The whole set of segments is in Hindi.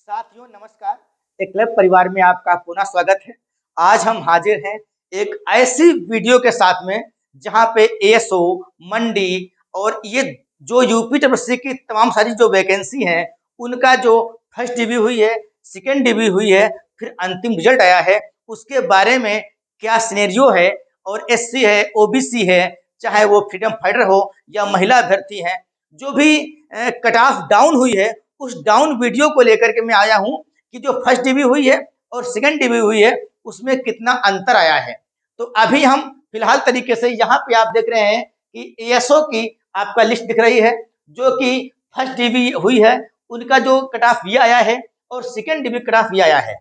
साथियों नमस्कार। एक क्लब परिवार में आपका पुनः स्वागत है। आज हम हाजिर हैं एक ऐसी वीडियो के साथ में जहां पे एएसओ, मंडी और ये जो यूपीट्रिपलसी की तमाम सारी जो वैकेंसी हैं उनका जो फर्स्ट डीबी हुई है, सेकेंड डीबी हुई है, फिर अंतिम रिजल्ट आया है, उसके बारे में क्या सिनेरियो है और एससी है, ओबीसी है, चाहे वो फ्रीडम फाइटर हो या महिला अभ्यर्थी हैं, जो भी कट ऑफ डाउन हुई है उस डाउन वीडियो को लेकर के मैं आया हूं कि जो फर्स्ट डीबी हुई है और सेकंड डीबी हुई है उसमें कितना अंतर आया है। तो अभी हम फिलहाल तरीके से यहाँ पे आप देख रहे हैं कि एएसओ की आपका लिस्ट दिख रही है, जो कि फर्स्ट डीबी हुई है उनका जो कट ऑफ ये आया है और सेकंड डीबी कट ऑफ ये आया है,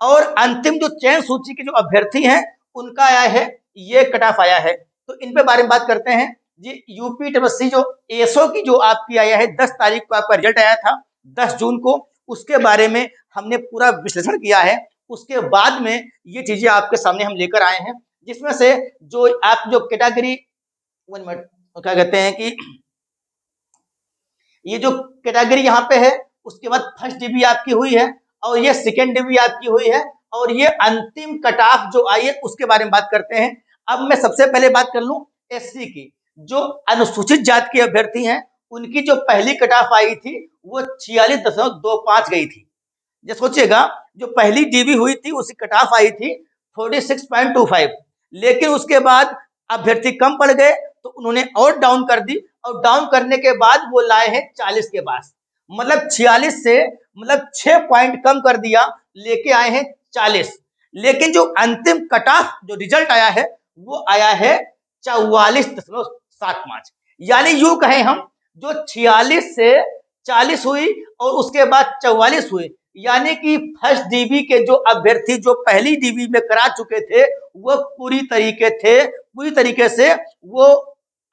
और अंतिम जो चयन सूची के जो अभ्यर्थी हैं उनका आया है, ये कट ऑफ आया है। तो इन पे बारे में बात करते हैं जी। यूपीट्रिपलसी जो एएसओ की जो आपकी आया है 10 तारीख को आपका रिजल्ट आया था, 10 जून को, उसके बारे में हमने पूरा विश्लेषण किया है। उसके बाद में ये चीजें आपके सामने हम लेकर आए हैं, जिसमें से जो आप जो कैटेगरी क्या कहते हैं कि ये जो कैटेगरी यहाँ पे है उसके बाद फर्स्ट डीबी आपकी हुई है और ये सेकेंड डीबी आपकी हुई है और ये अंतिम कट ऑफ जो आई है उसके बारे में बात करते हैं। अब मैं सबसे पहले बात कर लूं एससी की। जो अनुसूचित जाति के अभ्यर्थी हैं उनकी जो पहली कट ऑफ आई थी वो 46.25 गई थी। ये सोचिएगा, जो पहली डीबी हुई थी उसकी कट ऑफ आई थी 46.25, लेकिन उसके बाद अभ्यर्थी कम पड़ गए तो उन्होंने और डाउन कर दी और डाउन करने के बाद वो लाए हैं 40 के पास, मतलब 46 से मतलब 6 पॉइंट कम कर दिया, लेके आए हैं 40। लेकिन जो अंतिम कट ऑफ जो रिजल्ट आया है वो आया है 44.75, यानी यूं कहें हम, जो 46 से 40 हुई और उसके बाद 44 हुई, यानी कि फर्स्ट डीबी के जो अभ्यर्थी जो पहली डीबी में करा चुके थे वो पूरी तरीके से वो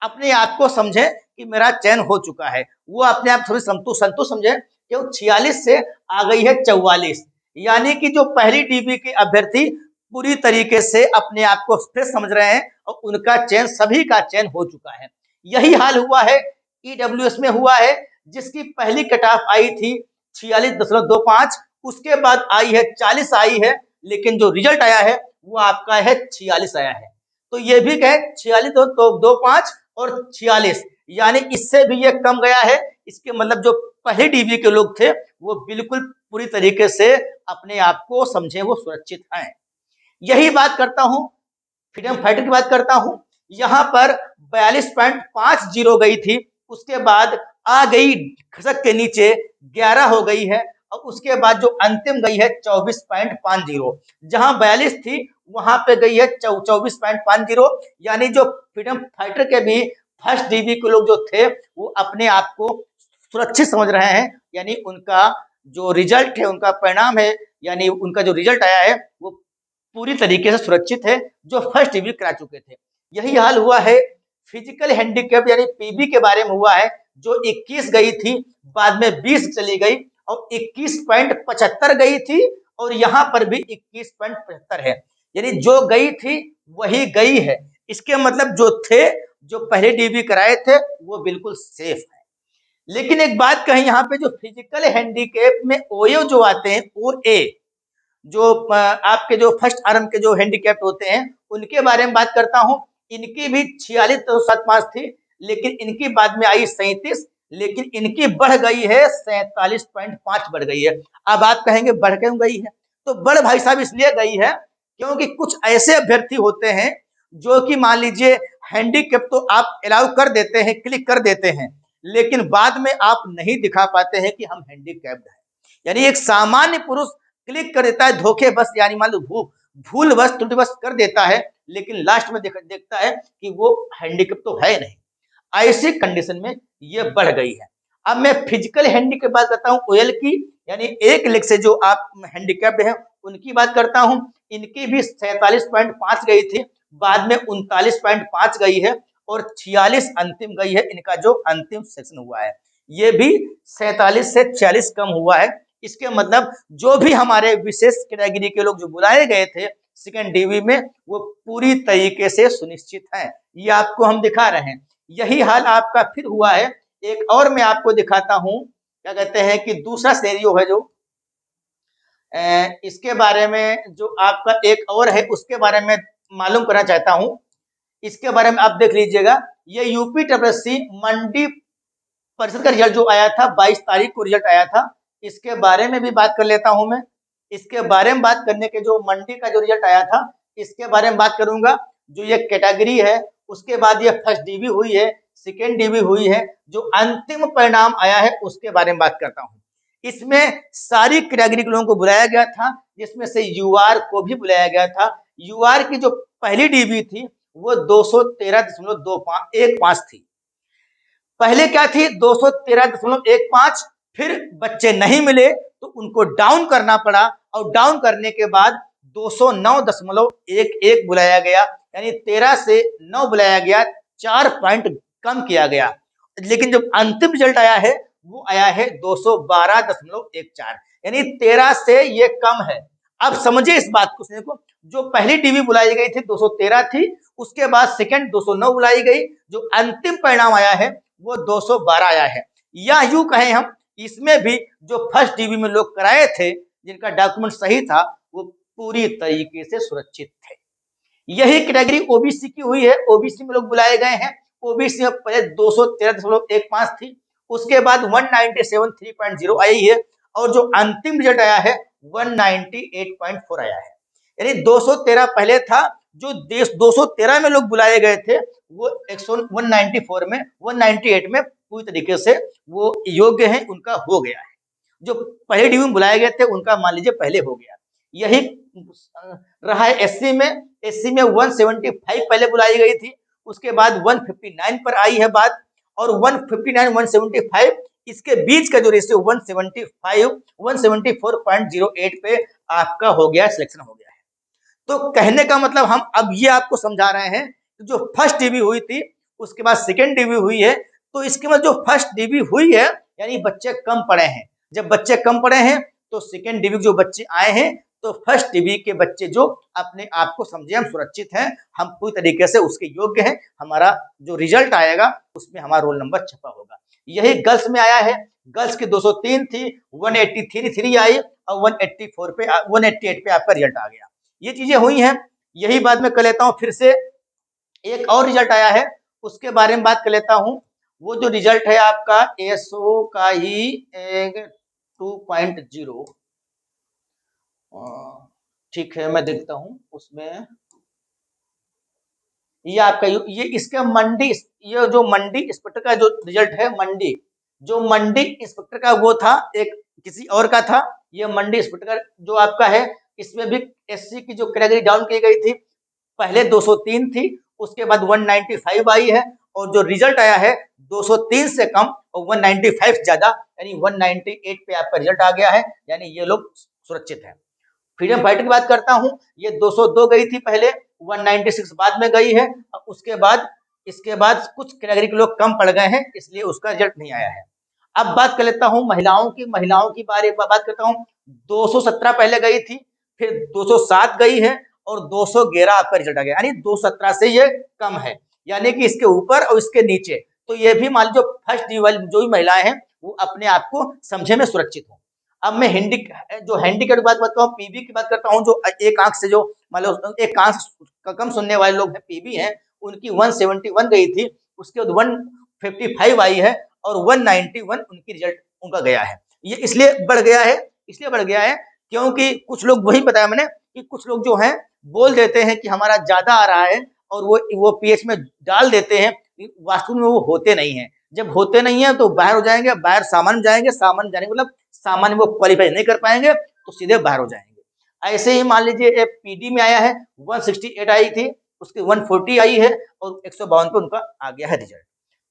अपने आप को समझे कि मेरा चयन हो चुका है, वो अपने आप थोड़ी संतुष्ट समझे कि 46 से आ गई है 44, यानी कि जो पहली डीबी के अभ्यर्थी पूरी तरीके से अपने आप को फ्रेश समझ रहे हैं और उनका चयन, सभी का चयन हो चुका है। यही हाल हुआ है ईडब्ल्यूएस में हुआ है, जिसकी पहली कट ऑफ आई थी 46.25, उसके बाद आई है 40 आई है, लेकिन जो रिजल्ट आया है वो आपका है 46 आया है। तो ये भी कहे 46.25 और 46, यानी इससे भी ये कम गया है। इसके मतलब जो पहले डीबी के लोग थे वो बिल्कुल पूरी तरीके से अपने आप को समझे, वो सुरक्षित हैं। यही बात करता हूं, फ्रीडम फाइटर की बात करता हूं, यहां पर 42.50 गई थी, उसके बाद आ गई खसक के नीचे 11 हो गई है और उसके बाद जो अंतिम गई है 24.50, जहां 42 थी वहां पे गई है 24.50, यानी जो फ्रीडम फाइटर के भी फर्स्ट डीबी के लोग जो थे वो अपने आप को सुरक्षित समझ रहे हैं, यानी उनका जो रिजल्ट है, उनका परिणाम है, यानी उनका जो रिजल्ट आया है वो पूरी तरीके से सुरक्षित है, जो फर्स्ट डीबी करा चुके थे। यही हाल हुआ है फिजिकल हैंडीकैप यानी पीबी के बारे में हुआ है, जो 21 गई थी, बाद में 20 चली गई और 21.75 गई थी, और यहां पर भी 21.75 है, यानी जो गई थी वही गई है। इसके मतलब जो थे, जो पहले डीबी कराए थे वो बिल्कुल सेफ है। लेकिन एक बात कहें, यहाँ पे जो फिजिकल हैंडीकैप में ओयो जो आते हैं, ओ ए, जो आपके जो फर्स्ट आर्म के जो हैंडीकैप्ड होते हैं उनके बारे में बात करता हूं। इनकी भी 46.75 थी, लेकिन इनकी बाद में आई 37, लेकिन इनकी बढ़ गई है 47.5 बढ़ गई है। अब आप कहेंगे बढ़ क्यों गई है, तो बढ़ भाई साहब इसलिए गई है क्योंकि कुछ ऐसे अभ्यर्थी होते हैं जो कि मान लीजिए हैंडीकैप तो आप अलाउ कर देते हैं, क्लिक कर देते हैं, लेकिन बाद में आप नहीं दिखा पाते हैं कि हम हैंडीकैप्ड हैं। यानी एक सामान्य पुरुष क्लिक कर देता है धोखेबस, यानी मान लो भूल बस त्रुटिवश कर देता है, लेकिन लास्ट में देखता है कि वो हैंडीकैप तो है नहीं। ऐसी कंडीशन में ये बढ़ गई है। अब मैं फिजिकल हैंडी की बात करता हूँ, ओएल की, यानी एक लेग से जो आप हैंडीकैप्ड हैं उनकी बात करता हूँ। इनकी भी 47.5 गई थी, बाद में 39.5 गई है और 46 अंतिम गई है। इनका जो अंतिम सेक्शन हुआ है ये भी 47 से 46 कम हुआ है। इसके मतलब जो भी हमारे विशेष कैटेगरी के लोग जो बुलाए गए थे सेकेंड डीवी में वो पूरी तरीके से सुनिश्चित है, ये आपको हम दिखा रहे हैं। यही हाल आपका फिर हुआ है। एक और मैं आपको दिखाता हूं, क्या कहते हैं कि दूसरा सिनेरियो है जो इसके बारे में जो आपका एक और है उसके बारे में मालूम करना चाहता हूँ। इसके बारे में आप देख लीजिएगा, ये यूपी ट्रिपलएससी मंडी परिषद का रिजल्ट जो आया था 22 तारीख को रिजल्ट आया था, इसके बारे में भी बात कर लेता हूं मैं। इसके बारे में बात करने के जो मंडी का जो रिजल्ट आया था इसके बारे में बात करूंगा। जो ये कैटेगरी है उसके बाद ये फर्स्ट डीबी हुई है, सेकेंड डीबी हुई है, जो अंतिम परिणाम आया है उसके बारे में बात करता हूँ। इसमें सारी कैटेगरी के लोगों को बुलाया गया था, जिसमें से यूआर को भी बुलाया गया था। यूआर की जो पहली डीबी थी वो 213.25 थी। पहले क्या थी 213.15, फिर बच्चे नहीं मिले तो उनको डाउन करना पड़ा और डाउन करने के बाद 209.11 बुलाया गया, यानी 13 से 9 बुलाया गया, 4 पॉइंट कम किया गया। लेकिन जब अंतिम रिजल्ट आया है वो आया है 212.14, यानी 13 से ये कम है। अब समझिए इस बात को, जो पहली डीबी बुलाई गई थी 213 थी, उसके बाद सेकंड 209 बुलाई गई, जो अंतिम परिणाम आया है वो 212 आया है। या यूं कहें हम, इसमें भी जो फर्स्ट डीबी में लोग कराए थे जिनका डॉक्यूमेंट सही था वो पूरी तरीके से सुरक्षित थे। यही कैटेगरी ओबीसी की हुई है, ओबीसी में लोग बुलाए गए हैं। ओबीसी में पहले 213.15 थी, उसके बाद 197.3.0 आई है, और जो अंतिम रिजल्ट आया है 198.4 आया है। यानी 213 पहले था, जो देश 213 में लोग बुलाए गए थे वो 194 में 198 में पूरी तरीके से वो योग्य है, उनका हो गया है। जो पहले डिवीजन बुलाए गए थे उनका मान लीजिए पहले हो गया। यही रहा है एससी में। एससी में 175 पहले बुलाई गई थी, उसके बाद 159 पर आई है बात, और 159 175 इसके बीच का जो रेशियो 175 174.08 पे आपका हो गया, सिलेक्शन हो गया है। तो कहने का मतलब हम अब ये आपको समझा रहे हैं कि जो फर्स्ट डीबी हुई थी उसके बाद सेकेंड डीबी हुई है, तो इसके बाद जो फर्स्ट डीबी हुई है यानी बच्चे कम पढ़े हैं। जब बच्चे कम पढ़े हैं तो सेकेंड डीबी जो बच्चे आए हैं, तो फर्स्ट डीबी के बच्चे जो अपने आप को समझे हम सुरक्षित हैं, हम पूरी तरीके से उसके योग्य हैं, हमारा जो रिजल्ट आएगा उसमें हमारा रोल नंबर छपा होगा। यही गर्ल्स में आया है। गर्ल्स की 203 थी, 183 आई और 188 पे आपका रिजल्ट आ गया। ये चीजें हुई हैं। यही बात मैं कर लेता हूँ फिर से। एक और रिजल्ट आया है उसके बारे में बात कर लेता हूँ। वो जो रिजल्ट है आपका एसओ का ही 2.0, ठीक है मैं देखता हूँ उसमें। ये आपका ये इसका मंडी, ये जो मंडी इंस्पेक्टर का जो रिजल्ट है, मंडी जो मंडी इंस्पेक्टर का वो था, एक किसी और का था। ये मंडी इंस्पेक्टर जो आपका है, इसमें भी एससी की जो कैटेगरी डाउन की गई थी, पहले 203 थी, उसके बाद 195 आई है, और जो रिजल्ट आया है 203 से कम और 195 ज्यादा, यानी 198 पे आपका रिजल्ट आ गया है, यानी ये लोग सुरक्षित है। फ्रीडम फाइटर की बात करता हूं, ये 202 गई थी पहले, 196 बाद में गई है, उसके बाद इसके बाद कुछ कैटेगरी के लोग कम पड़ गए हैं, इसलिए उसका रिजल्ट नहीं आया है। अब बात कर लेता हूं महिलाओं की। महिलाओं की बारे में बात करता हूं। 217 पहले गई थी, फिर 207 गई है, और 211 आपका रिजल्ट आ गया, यानी 217 से ये कम है, यानी कि इसके ऊपर और इसके नीचे। तो ये भी मान लो फर्स्ट डिवीजन जो भी महिलाएं हैं वो अपने आप को समझे में सुरक्षित हो। अब मैं हैंडीकैप की बात करता हूँ, पीबी की बात करता हूँ, जो एक आंख से जो मान लो एक आंख का कम सुनने वाले लोग हैं, पीबी हैं, उनकी 171 गई थी, उसके बाद 155 आई है, और 191 उनकी रिजल्ट उनका गया है। ये इसलिए बढ़ गया है, क्योंकि कुछ लोग, वही बताया मैंने कि कुछ लोग जो हैं बोल देते हैं कि हमारा ज्यादा आ रहा है, और वो पीएच में डाल देते हैं, वास्तव में वो होते नहीं है। जब होते नहीं है तो बाहर हो जाएंगे, बाहर सामान्य जाएंगे, सामान्य जाने मतलब सामान्य वो क्वालिफाई नहीं कर पाएंगे तो सीधे बाहर हो जाएंगे। ऐसे ही मान लीजिए पीडी में आया है, 168 आई थी, उसकी 140 आई है, और 152 पे उनका आ गया है रिजल्ट।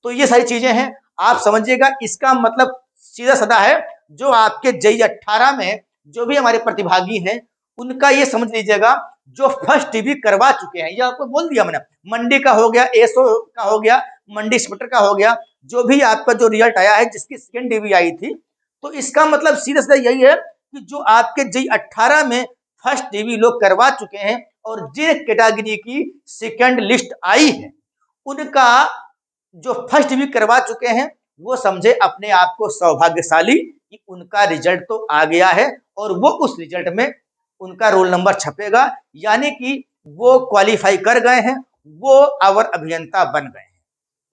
तो ये सारी चीजें हैं, आप समझिएगा। इसका मतलब सीधा साधा है, जो आपके जेई 18 में जो भी हमारे प्रतिभागी हैं उनका ये समझ लीजिएगा, जो फर्स्ट डीबी करवा चुके हैं, ये आपको बोल दिया मैंने, मंडी का हो गया, एसओ का हो गया, मंडी इंस्पेक्टर का हो गया, जो भी आपका जो रिजल्ट आया है जिसकी सेकेंड डीबी आई थी, तो इसका मतलब सीधा सीधा यही है कि जो आपके जेई 18 में फर्स्ट डीबी लोग करवा चुके हैं, और जिन कैटेगरी की सेकंड लिस्ट आई है उनका जो फर्स्ट डीबी करवा चुके हैं वो समझे अपने आप को सौभाग्यशाली कि उनका रिजल्ट तो आ गया है और वो उस रिजल्ट में उनका रोल नंबर छपेगा, यानी कि वो क्वालिफाई कर गए हैं, वो अवर अभियंता बन गए हैं।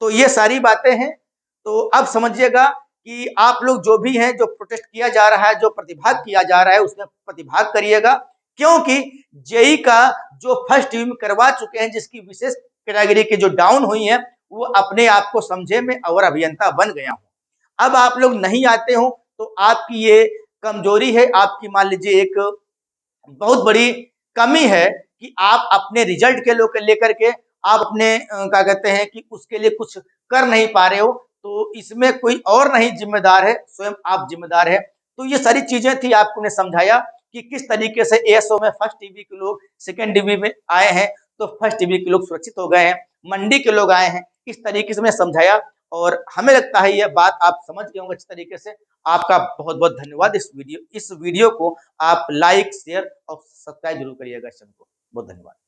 तो ये सारी बातें हैं। तो अब समझिएगा कि आप लोग जो भी हैं, जो प्रोटेस्ट किया जा रहा है, जो प्रतिभाग किया जा रहा है, उसमें प्रतिभाग करिएगा, क्योंकि जेई का जो फर्स्ट टीम करवा चुके हैं, जिसकी विशेष कैटेगरी की जो डाउन हुई है, वो अपने आप को समझे में अवर अभियंता बन गया हूं। अब आप लोग नहीं आते हो तो आपकी ये कमजोरी है, आपकी मान लीजिए एक बहुत बड़ी कमी है कि आप अपने रिजल्ट के लोग लेकर के आप अपने क्या कहते हैं कि उसके लिए कुछ कर नहीं पा रहे हो। तो इसमें कोई और नहीं जिम्मेदार है, स्वयं आप जिम्मेदार है। तो ये सारी चीजें थी, आपको ने समझाया कि किस तरीके से एएसओ में फर्स्ट टीवी के लोग सेकंड टीवी में आए हैं, तो फर्स्ट टीवी के लोग सुरक्षित हो गए हैं, मंडी के लोग आए हैं, इस तरीके से मैंने समझाया और हमें लगता है यह बात आप समझ गए होंगे अच्छी तरीके से। आपका बहुत बहुत धन्यवाद। इस वीडियो को आप लाइक शेयर और सब्सक्राइब जरूर करिएगा इस चैनल को। बहुत धन्यवाद।